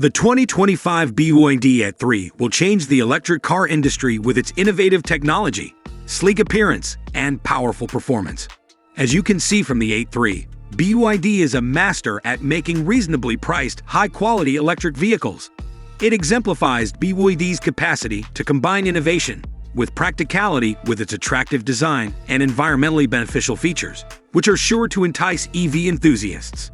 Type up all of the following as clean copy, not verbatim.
The 2025 BYD AT3 will change the electric car industry with its innovative technology, sleek appearance, and powerful performance. As you can see from the AT3, BYD is a master at making reasonably priced, high-quality electric vehicles. It exemplifies BYD's capacity to combine innovation with practicality with its attractive design and environmentally beneficial features, which are sure to entice EV enthusiasts.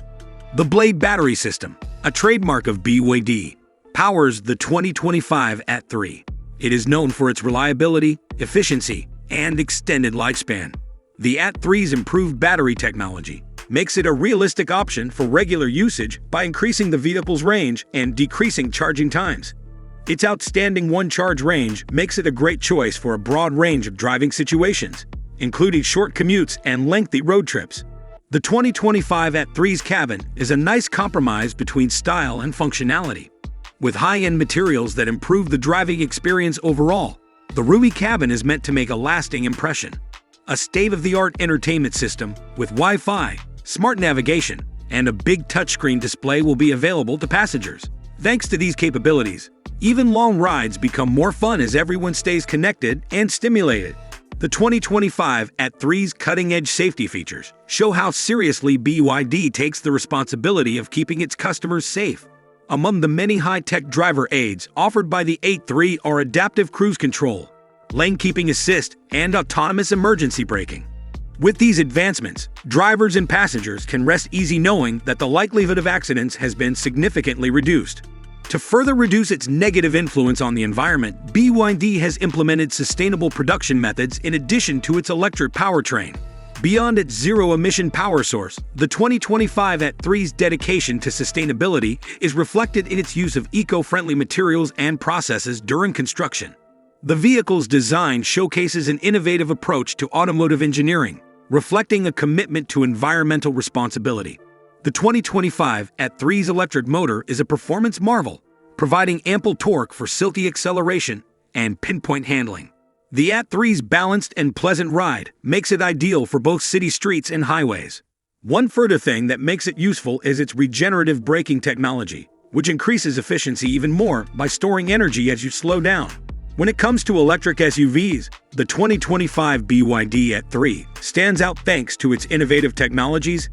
The Blade battery system, a trademark of BYD, powers the 2025 AT3. It is known for its reliability, efficiency, and extended lifespan. The AT3's improved battery technology makes it a realistic option for regular usage by increasing the vehicle's range and decreasing charging times. Its outstanding one-charge range makes it a great choice for a broad range of driving situations, including short commutes and lengthy road trips. The 2025 AT3's cabin is a nice compromise between style and functionality. With high-end materials that improve the driving experience overall, the roomy cabin is meant to make a lasting impression. A state-of-the-art entertainment system with Wi-Fi, smart navigation, and a big touchscreen display will be available to passengers. Thanks to these capabilities, even long rides become more fun as everyone stays connected and stimulated. The 2025 AT3's cutting-edge safety features show how seriously BYD takes the responsibility of keeping its customers safe. Among the many high-tech driver aids offered by the AT3 are adaptive cruise control, lane keeping assist, and autonomous emergency braking. With these advancements, drivers and passengers can rest easy knowing that the likelihood of accidents has been significantly reduced. To further reduce its negative influence on the environment, BYD has implemented sustainable production methods in addition to its electric powertrain. Beyond its zero-emission power source, the 2025 AT3's dedication to sustainability is reflected in its use of eco-friendly materials and processes during construction. The vehicle's design showcases an innovative approach to automotive engineering, reflecting a commitment to environmental responsibility. The 2025 AT3's electric motor is a performance marvel, providing ample torque for silky acceleration and pinpoint handling. The AT3's balanced and pleasant ride makes it ideal for both city streets and highways. One further thing that makes it useful is its regenerative braking technology, which increases efficiency even more by storing energy as you slow down. When it comes to electric SUVs, the 2025 BYD AT3 stands out thanks to its innovative technologies